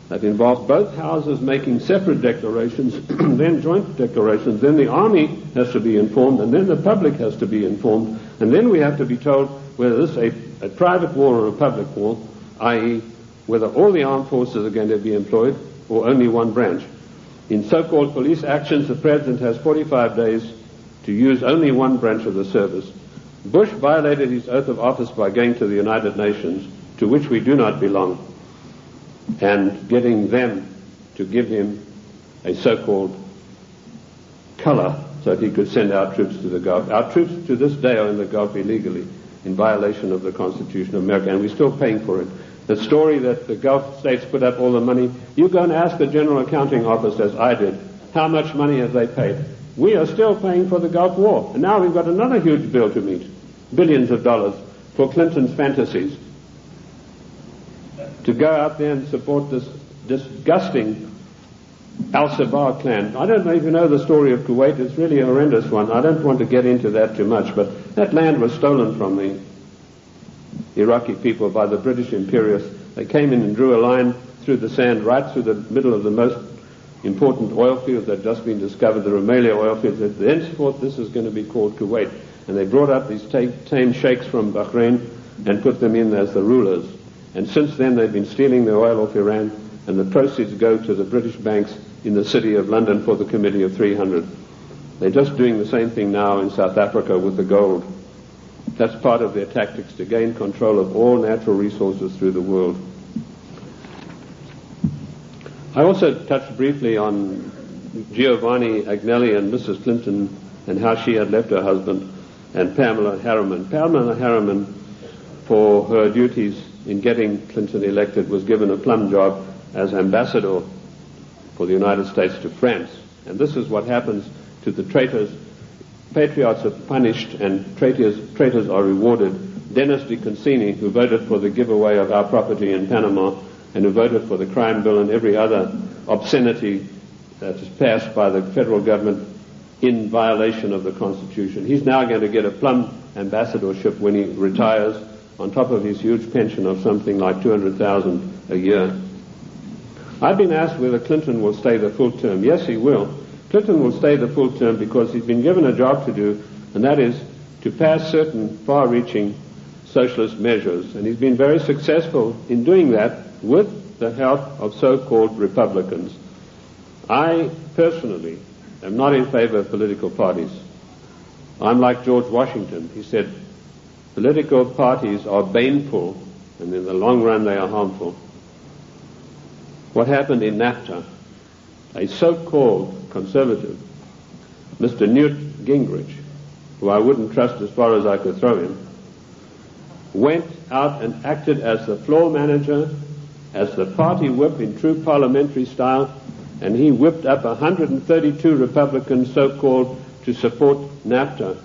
that involves both houses making separate declarations, then joint declarations, then the army has to be informed, and then the public has to be informed, and then we have to be told whether this is a private war or a public war, i.e. whether all the armed forces are going to be employed or only one branch. In so-called police actions, the President has 45 days to use only one branch of the service. Bush violated his oath of office by going to the United Nations, to which we do not belong, and getting them to give him a so-called color so that he could send our troops to the Gulf. Our troops to this day are in the Gulf illegally, in violation of the Constitution of America, and we're still paying for it. The story that the Gulf states put up all the money, you go and ask the General Accounting Office, as I did, how much money have they paid? We are still paying for the Gulf War, and now we've got another huge bill to meet, billions of dollars, for Clinton's fantasies, to go out there and support this disgusting Al-Shabaab clan. I don't know if you know the story of Kuwait. It's really a horrendous one. I don't want to get into that too much, but that land was stolen from the Iraqi people by the British imperialists. They came in and drew a line through the sand right through the middle of the most important oil fields that had just been discovered, the Rumelia oil fields. Thenceforth, this is going to be called Kuwait. And they brought up these tame sheikhs from Bahrain and put them in as the rulers. And since then, they've been stealing the oil off Iran, and the proceeds go to the British banks in the city of London for the Committee of 300. They're just doing the same thing now in South Africa with the gold. That's part of their tactics to gain control of all natural resources through the world. I also touched briefly on Giovanni Agnelli and Mrs. Clinton and how she had left her husband, and Pamela Harriman. Pamela Harriman, for her duties in getting Clinton elected, was given a plum job as ambassador for the United States to France. And this is what happens to the traitors. Patriots are punished and traitors are rewarded. Dennis DeConcini, who voted for the giveaway of our property in Panama and who voted for the crime bill and every other obscenity that is passed by the federal government in violation of the Constitution, he's now going to get a plum ambassadorship when he retires, on top of his huge pension of something like $200,000 a year. I've been asked whether Clinton will stay the full term. Yes, he will. Clinton will stay the full term because he's been given a job to do, and that is to pass certain far-reaching socialist measures. And he's been very successful in doing that with the help of so-called Republicans. I personally am not in favor of political parties. I'm like George Washington. He said, political parties are baneful, and in the long run they are harmful. What happened in NAFTA? A so-called conservative, Mr. Newt Gingrich, who I wouldn't trust as far as I could throw him, went out and acted as the floor manager, as the party whip in true parliamentary style, and he whipped up 132 Republicans, so-called, to support NAFTA.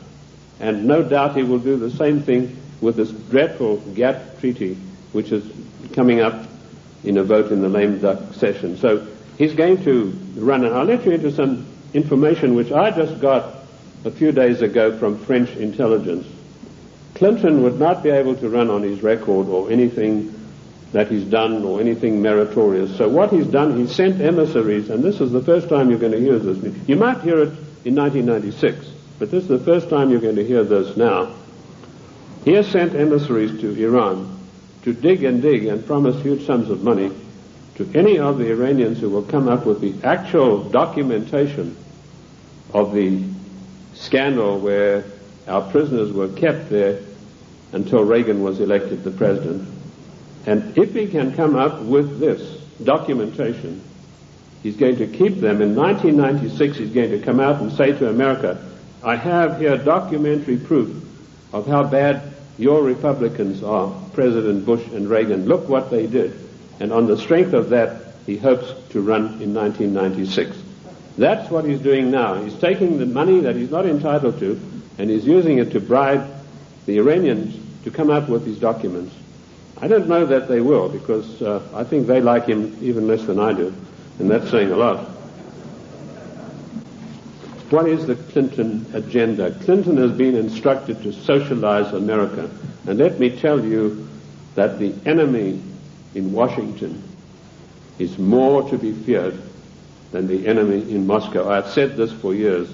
And no doubt he will do the same thing with this dreadful GATT treaty, which is coming up in a vote in the lame duck session. So he's going to run, and I'll let you into some information which I just got a few days ago from French intelligence. Clinton would not be able to run on his record or anything that he's done or anything meritorious. So what he's done, he's sent emissaries, and this is the first time you're going to hear this. You might hear it in 1996, but this is the first time you're going to hear this now. He has sent emissaries to Iran to dig and promise huge sums of money to any of the Iranians who will come up with the actual documentation of the scandal where our prisoners were kept there until Reagan was elected the president. And if he can come up with this documentation, he's going to keep them. In 1996, he's going to come out and say to America, I have here documentary proof of how bad your Republicans are, President Bush and Reagan. Look what they did. And on the strength of that, he hopes to run in 1996. That's what he's doing now. He's taking the money that he's not entitled to, and he's using it to bribe the Iranians to come up with these documents. I don't know that they will, because I think they like him even less than I do, and that's saying a lot. What is the Clinton agenda? Clinton has been instructed to socialize America. And let me tell you that the enemy in Washington is more to be feared than the enemy in Moscow. I've said this for years.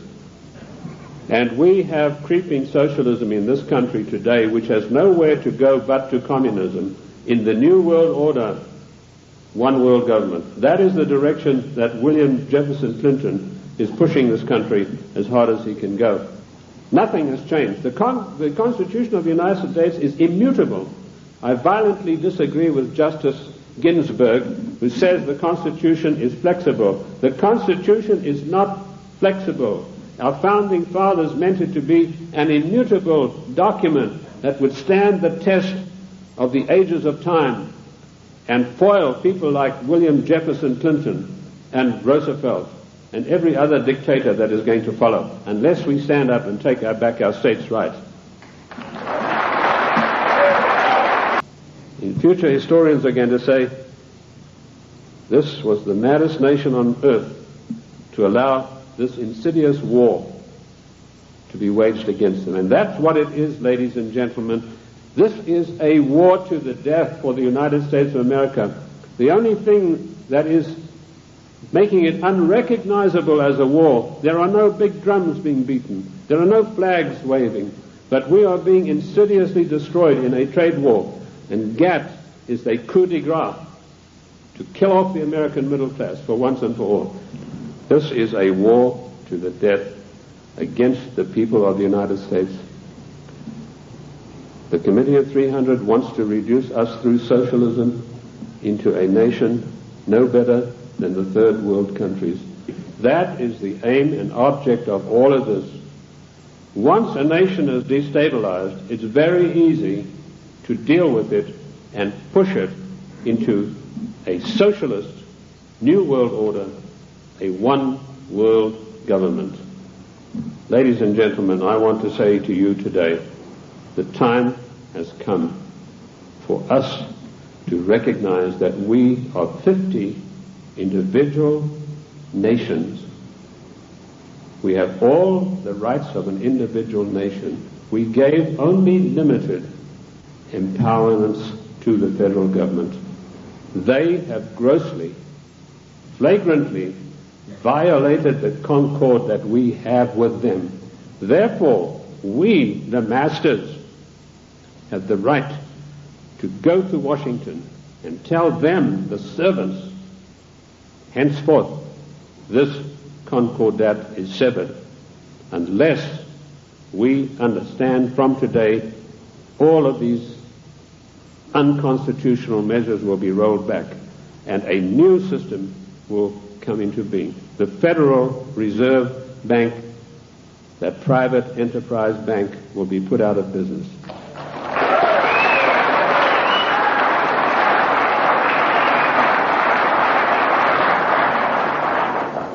And we have creeping socialism in this country today which has nowhere to go but to communism. In the New World Order, one world government. That is the direction that William Jefferson Clinton is pushing this country as hard as he can go. Nothing has changed. The Constitution of the United States is immutable. I violently disagree with Justice Ginsburg, who says the Constitution is flexible. The Constitution is not flexible. Our founding fathers meant it to be an immutable document that would stand the test of the ages of time and foil people like William Jefferson Clinton and Roosevelt and every other dictator that is going to follow, unless we stand up and take back our states' rights. In future, historians are going to say, this was the maddest nation on earth to allow this insidious war to be waged against them. And that's what it is, ladies and gentlemen. This is a war to the death for the United States of America. The only thing that is making it unrecognizable as a war, there are no big drums being beaten, there are no flags waving, but we are being insidiously destroyed in a trade war. And GATT is a coup de grace to kill off the American middle class for once and for all. This is a war to the death against the people of the United States. The Committee of 300 wants to reduce us through socialism into a nation no better than the third world countries. That is the aim and object of all of this. Once a nation is destabilized, it's very easy to deal with it and push it into a socialist new world order, a one world government. Ladies and gentlemen, I want to say to you today, the time has come for us to recognize that we are 50 individual nations. We have all the rights of an individual nation. We gave only limited empowerments to the federal government. They have grossly, flagrantly violated the concord that we have with them. Therefore, we, the masters, have the right to go to Washington and tell them, the servants, henceforth, this concordat is severed, unless we understand from today all of these unconstitutional measures will be rolled back and a new system will come into being. The Federal Reserve Bank, that private enterprise bank, will be put out of business.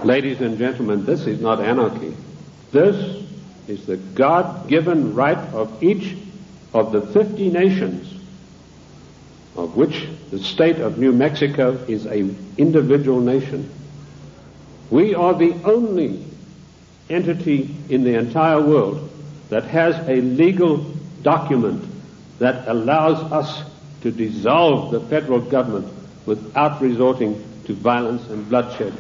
Ladies and gentlemen, this is not anarchy. This is the God-given right of each of the 50 nations, of which the state of New Mexico is an individual nation. We are the only entity in the entire world that has a legal document that allows us to dissolve the federal government without resorting to violence and bloodshed.